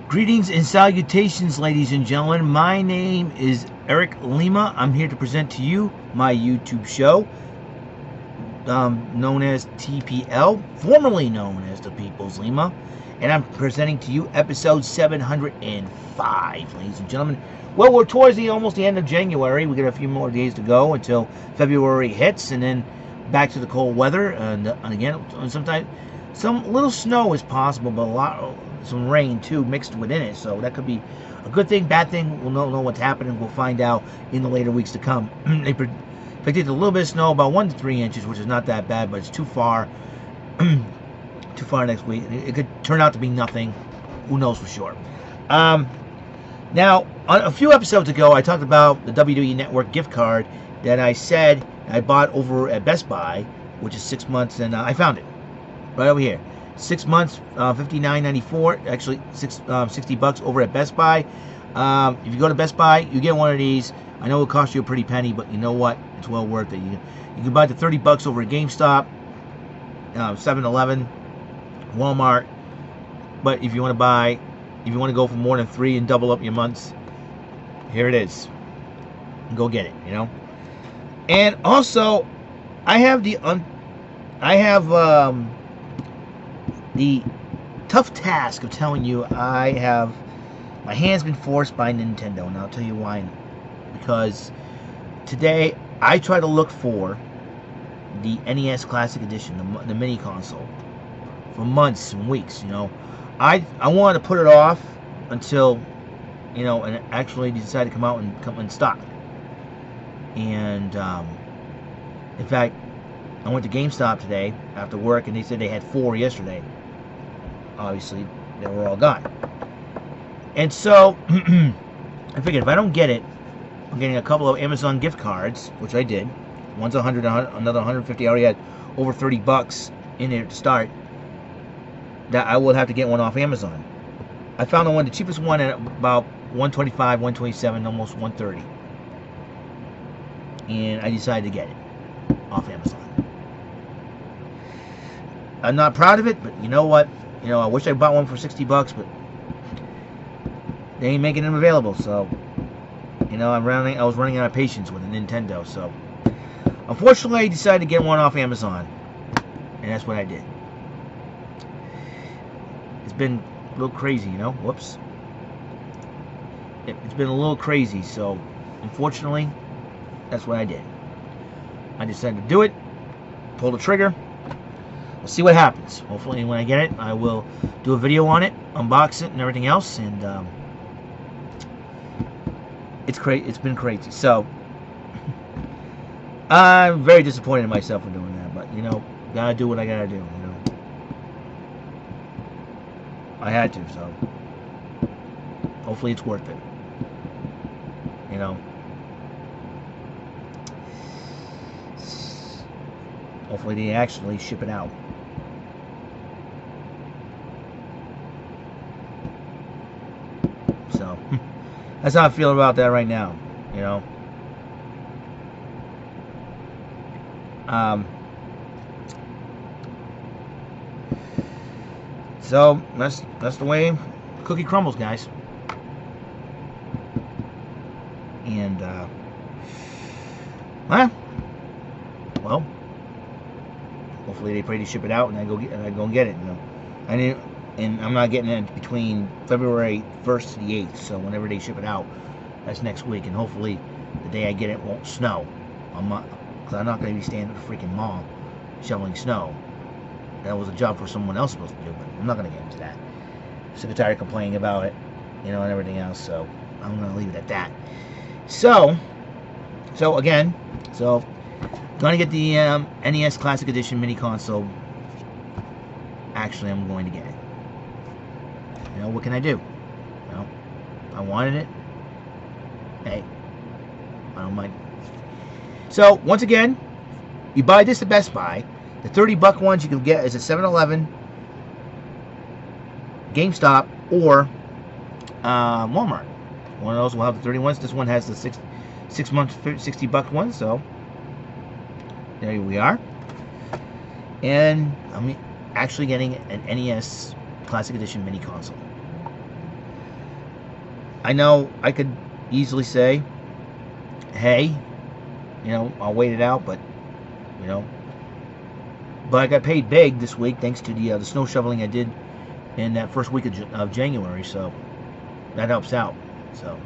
Greetings and salutations, ladies and gentlemen. My name is Eric Lima. I'm here to present to you my YouTube show, known as TPL, formerly known as the People's Lima, and I'm presenting to you episode 705, ladies and gentlemen. Well, we're towards almost the end of January. We got a few more days to go until February hits, and then back to the cold weather. And again, sometimes some little snow is possible, but some rain too mixed within it. So that could be a good thing, bad thing. We'll know what's happening. We'll find out in the later weeks to come. They predicted a little bit of snow, about 1 to 3 inches, which is not that bad, but it's too far. Too far next week. It could turn out to be nothing. Who knows for sure. Now, a few episodes ago, I talked about the WWE Network Gift Card that I said I bought over at Best Buy, which is 6 months, and I found it right over here. 6 months, $59.94. Actually, $60 over at Best Buy. If you go to Best Buy, you get one of these. I know it costs you a pretty penny, but you know what? It's well worth it. You can buy the $30 over at GameStop, 7-Eleven, Walmart. But if you want to go for more than 3 and double up your months, here it is. Go get it. And also, I have the tough task of telling you my hand's been forced by Nintendo, and I'll tell you why. Because today I try to look for the NES Classic Edition, the mini console, for months and weeks. I wanted to put it off until and it actually decided to come out and come in stock. And in fact, I went to GameStop today after work, and they said they had 4 yesterday. Obviously, they were all gone. And so, I figured if I don't get it, I'm getting a couple of Amazon gift cards, which I did. One's 100, another 150. I already had over $30 in there to start. That I will have to get one off Amazon. I found the cheapest one at about $125, $127, almost $130. And I decided to get it off Amazon. I'm not proud of it, but you know what? I wish I bought one for $60, but they ain't making them available. So, I was running out of patience with a Nintendo. So, unfortunately, I decided to get one off Amazon, and that's what I did. It's been a little crazy, Whoops. It's been a little crazy. So, unfortunately, that's what I did. I decided to do it. Pull the trigger. We'll see what happens. Hopefully, when I get it, I will do a video on it, unbox it, and everything else. And it's been crazy. So I'm very disappointed in myself for doing that. But gotta do what I gotta do. I had to. So hopefully, it's worth it. Hopefully, they actually ship it out. So, that's how I feel about that right now, So, that's the way cookie crumbles, guys. And, well, hopefully they pray to ship it out, and I go and get it. And I'm not getting it between February 1st to the 8th. So whenever they ship it out, that's next week. And hopefully the day I get it won't snow. Because I'm not going to be staying at the freaking mall shoveling snow. That was a job for someone else supposed to do, but I'm not going to get into that. I'm sick and tired of complaining about it, and everything else. So I'm going to leave it at that. So again, going to get the NES Classic Edition mini console. Actually, I'm going to get it. What can I do? I wanted it. Hey, I don't mind. So, once again, you buy this at Best Buy. The $30 ones you can get is at 7-Eleven, GameStop, or Walmart. One of those will have the 30 ones. This one has the 6 month $60 one. So, there we are. And I'm actually getting an NES Classic Edition mini console. I know I could easily say, hey, you know, I'll wait it out, but, you know, but I got paid big this week thanks to the snow shoveling I did in that first week of January, so that helps out. So,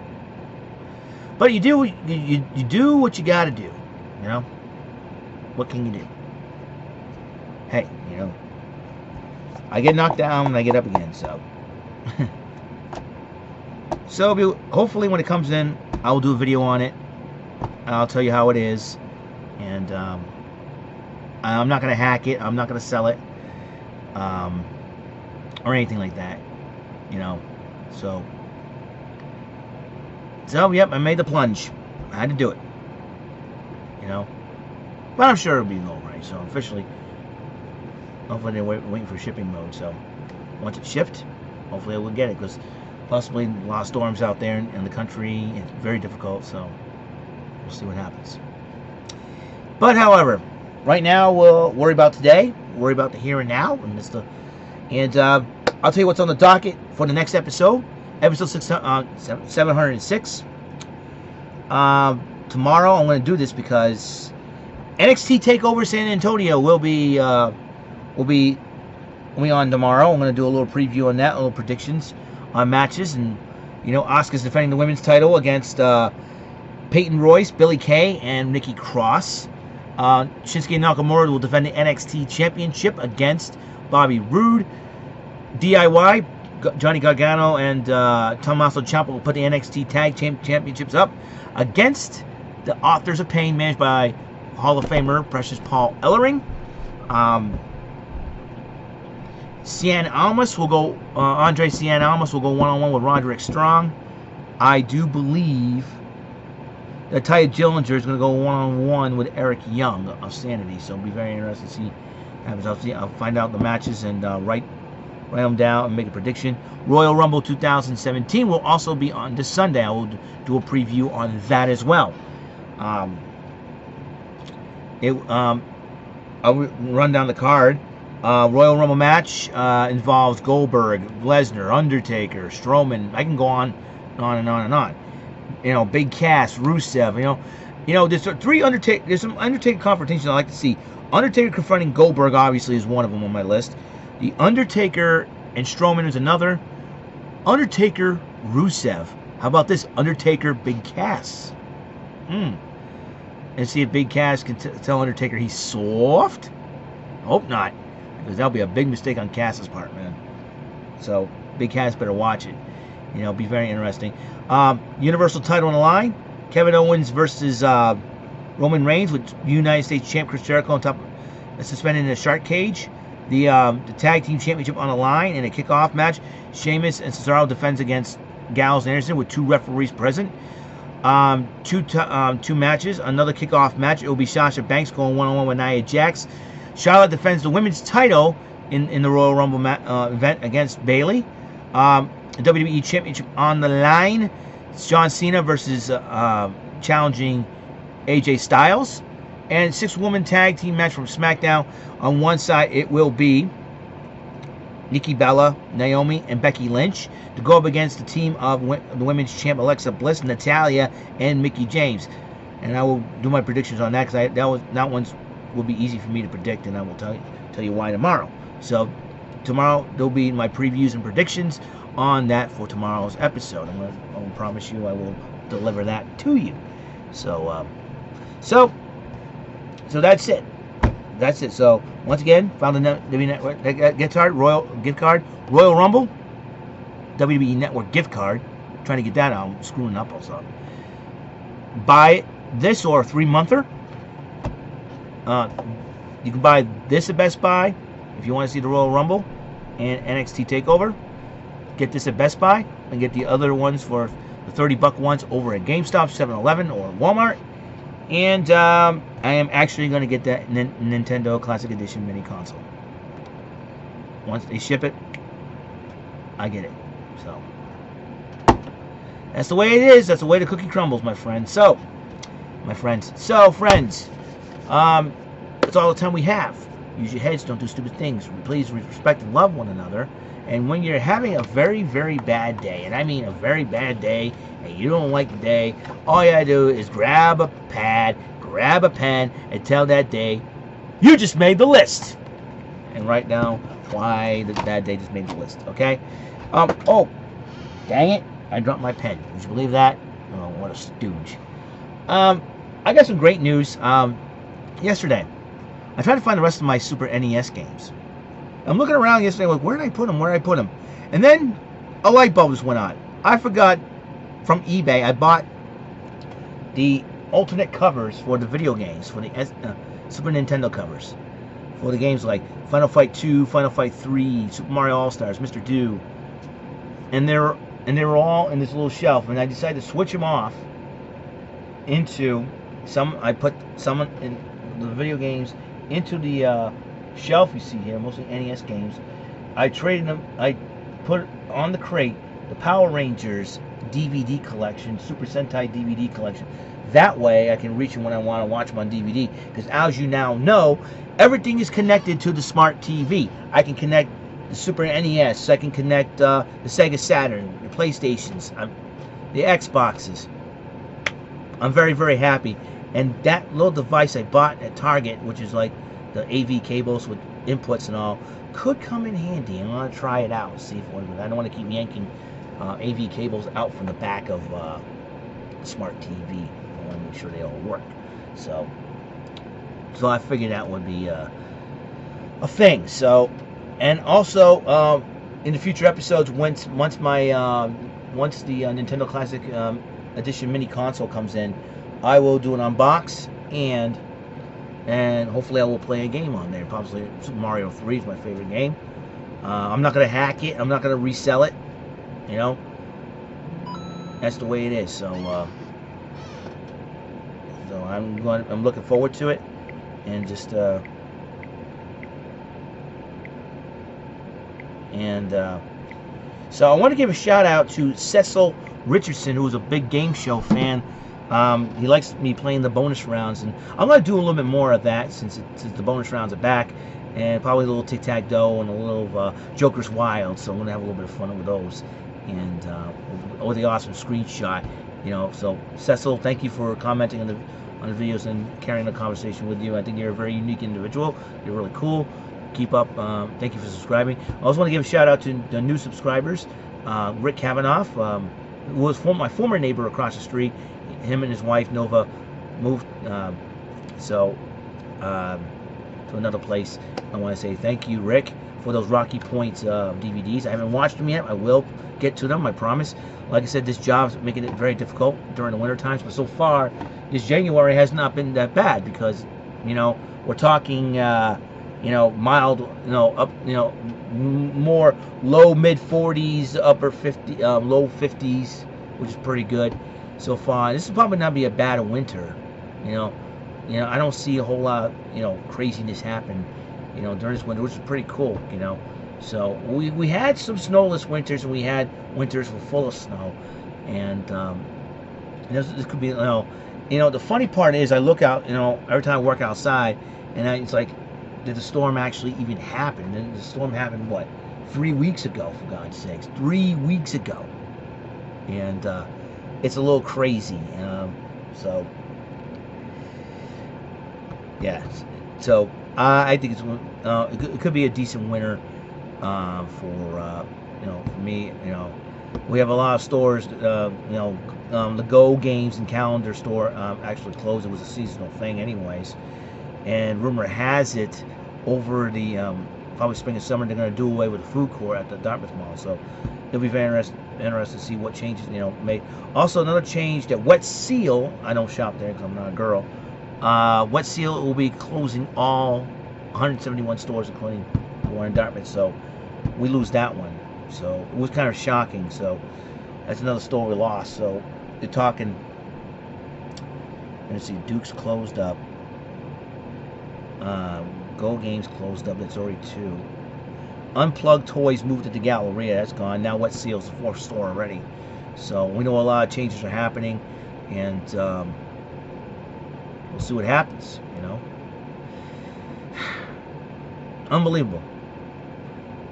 but you do what you got to do, you know. What can you do? Hey, you know, I get knocked down and I get up again, so. So hopefully when it comes in, I will do a video on it. I'll tell you how it is, and I'm not gonna hack it. I'm not gonna sell it, or anything like that, you know. So yep, I made the plunge. I had to do it, you know. But I'm sure it'll be low, right? So officially, hopefully they're waiting for shipping mode. So once it's shipped, hopefully I will get it, because possibly a lot of storms out there in the country. It's very difficult, so we'll see what happens. But however, right now we'll worry about today, worry about the here and now, and I'll tell you what's on the docket for the next episode, episode 706. Tomorrow I'm going to do this because NXT TakeOver San Antonio will be on tomorrow. I'm going to do a little preview on that, a little predictions on matches, and you know, Asuka's defending the women's title against Peyton Royce, Billie Kay, and Nikki Cross. Shinsuke Nakamura will defend the NXT Championship against Bobby Roode. DIY, Johnny Gargano and Tommaso Ciampa will put the NXT Tag Championships up against the Authors of Pain, managed by Hall of Famer Precious Paul Ellering. Cien Almas will go. Andre Cien Almas will go one-on-one with Roderick Strong. I do believe that Taya Dillinger is going to go one-on-one with Eric Young of Sanity. So it'll be very interesting to see what happens. I'll find out the matches and write them down and make a prediction. Royal Rumble 2017 will also be on this Sunday. I will do a preview on that as well. I'll run down the card. Royal Rumble match involves Goldberg, Lesnar, Undertaker, Strowman. I can go on and on and on and on. You know, Big Cass, Rusev. You know, there's some Undertaker confrontations I like to see. Undertaker confronting Goldberg obviously is one of them on my list. The Undertaker and Strowman is another. Undertaker, Rusev. How about this? Undertaker, Big Cass. And see if Big Cass can tell Undertaker he's soft. Hope not, because that'll be a big mistake on Cass's part, man. So Big Cass better watch it. You know, it'll be very interesting. Universal title on the line. Kevin Owens versus Roman Reigns with United States champ Chris Jericho on top, suspended in a shark cage. The tag team championship on the line in a kickoff match. Sheamus and Cesaro defends against Gallows and Anderson with 2 referees present. Two matches. Another kickoff match. It will be Sasha Banks going one-on-one with Nia Jax. Charlotte defends the women's title in the Royal Rumble event against Bayley. WWE Championship on the line. It's John Cena versus challenging AJ Styles. And 6-woman tag team match from SmackDown. On one side, it will be Nikki Bella, Naomi, and Becky Lynch to go up against the team of the women's champ Alexa Bliss, Natalya, and Mickie James. And I will do my predictions on that, because that one will be easy for me to predict, and I will tell you why tomorrow. So tomorrow there'll be my previews and predictions on that for tomorrow's episode. I will promise you I will deliver that to you. So that's it. That's it. So once again, found the WWE Network gift card, Royal Rumble, WWE Network gift card. Trying to get that out. I'm screwing up also. Buy this or a 3-monther. You can buy this at Best Buy if you want to see the Royal Rumble and NXT TakeOver. Get this at Best Buy and get the other ones for the $30 ones over at GameStop, 7-Eleven, or Walmart. And I am actually going to get that Nintendo Classic Edition mini console. Once they ship it, I get it. So that's the way it is. That's the way the cookie crumbles, my friends. So, friends, that's all the time we have. Use your heads. Don't do stupid things. Please respect and love one another. And when you're having a very, very bad day, and I mean a very bad day, and you don't like the day, all you gotta do is grab a pad, grab a pen, and tell that day, you just made the list. And write down why that day just made the list, okay? Oh, dang it, I dropped my pen. Would you believe that? Oh, what a stooge. I got some great news. Yesterday, I tried to find the rest of my Super NES games. I'm looking around yesterday, like, where did I put them? Where did I put them? And then a light bulb just went on. I forgot from eBay, I bought the alternate covers for the video games, for the Super Nintendo covers. For the games like Final Fight 2, Final Fight 3, Super Mario All-Stars, Mr. Do. And they were all in this little shelf, and I decided to switch them off into some. I put some in the video games into the shelf you see here, mostly NES games. I traded them. I put on the crate the Power Rangers DVD collection, Super Sentai DVD collection. That way I can reach them when I want to watch them on DVD. Because as you now know, everything is connected to the smart TV. I can connect the Super NES. I can connect the Sega Saturn, the PlayStations, the Xboxes. I'm very, very happy. And that little device I bought at Target, which is like the AV cables with inputs and all, could come in handy. I'm going to try it out, see if it works. I don't want to keep yanking AV cables out from the back of smart TV. I want to make sure they all work. So I figured that would be a thing. So, and also in the future episodes, once the Nintendo Classic Edition mini console comes in, I will do an unbox and hopefully I will play a game on there. Probably Super Mario 3 is my favorite game. I'm not gonna hack it. I'm not gonna resell it. You know, that's the way it is. So I'm looking forward to it, and just so I want to give a shout out to Cecil Richardson, who is a big game show fan. He likes me playing the bonus rounds, and I'm going to do a little bit more of that since the bonus rounds are back, and probably a little tic-tac-toe and a little Joker's Wild, so I'm going to have a little bit of fun with those, and with the awesome screenshot, you know. So Cecil, thank you for commenting on the videos and carrying the conversation with you. I think you're a very unique individual. You're really cool. Keep up. Thank you for subscribing. I also want to give a shout out to the new subscribers. Rick Kavanaugh, who was my former neighbor across the street. Him and his wife Nova moved to another place. I want to say thank you, Rick, for those Rocky Points DVDs. I haven't watched them yet. I will get to them, I promise. Like I said, this job's making it very difficult during the winter times, but so far this January has not been that bad, because, you know, we're talking you know, mild, you know, up, you know, more low mid 40s, upper 50, low 50s, which is pretty good so far. This will probably not be a bad winter, you know. I don't see a whole lot, you know, craziness happen, you know, during this winter, which is pretty cool, you know. So we had some snowless winters, and we had winters with full of snow, and this could be, you know, the funny part is I look out, you know, every time I work outside, and it's like, did the storm actually even happen? And the storm happened, what, 3 weeks ago, for God's sakes, 3 weeks ago, and it's a little crazy. So yeah, so I think it's it could be a decent winter for you know, for me. You know, we have a lot of stores. You know, the Go Games and Calendar store actually closed. It was a seasonal thing, anyways. And rumor has it, over the probably spring and summer, they're going to do away with the food court at the Dartmouth Mall. So it'll be very interesting to see what changes, you know, made. Also, another change, that Wet Seal, I don't shop there because I'm not a girl. Wet Seal will be closing all 171 stores, including the one in Dartmouth. So we lose that one. So it was kind of shocking. So that's another store we lost. So they're talking. Let's see, Duke's closed up. Go Games closed up. That's already 2. Unplugged Toys moved to the Galleria. That's gone. Now Wet Seal's the 4th store already. So we know a lot of changes are happening, and we'll see what happens. You know, unbelievable.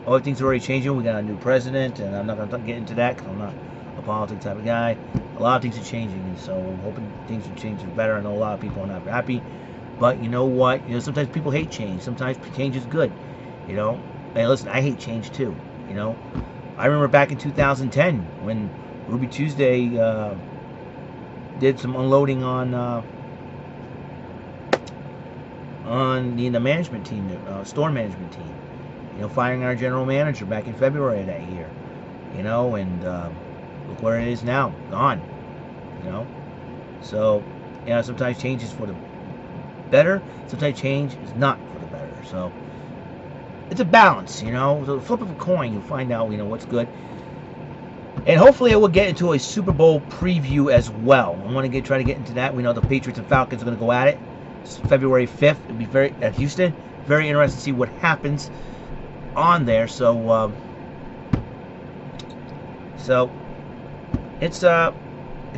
Everything's already changing. We got a new president, and I'm not going to get into that because I'm not a politics type of guy. A lot of things are changing, and so I'm hoping things will change for better. I know a lot of people are not happy, but you know what? Sometimes people hate change. Sometimes change is good. Hey, listen, I hate change too. I remember back in 2010 when Ruby Tuesday did some unloading on the management team, store management team. Firing our general manager back in February of that year. And look where it is now, gone. So sometimes change is for the better. Sometimes change is not for the better. So it's a balance. The flip of a coin, you'll find out what's good. And hopefully I will get into a Super Bowl preview as well. I want to try to get into that. We know the Patriots and Falcons are going to go at it. It's February 5th. It'll be at Houston. Very interesting to see what happens on there. So it's going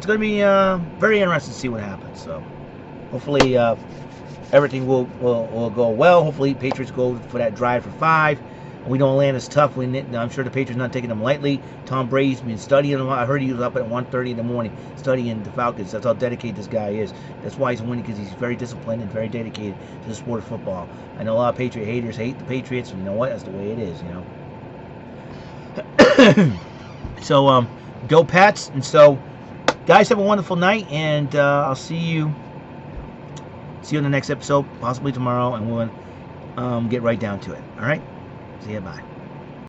to be very interesting to see what happens. So hopefully everything will go well. Hopefully Patriots go for that drive for 5. We know Atlanta's tough. I'm sure the Patriots not taking them lightly. Tom Brady's been studying them. I heard he was up at 1:30 in the morning studying the Falcons. That's how dedicated this guy is. That's why he's winning, because he's very disciplined and very dedicated to the sport of football. I know a lot of Patriot haters hate the Patriots, and you know what? That's the way it is, So, go Pats. And so, guys, have a wonderful night, and I'll see you in the next episode, possibly tomorrow, and we'll get right down to it. All right? See you. Bye.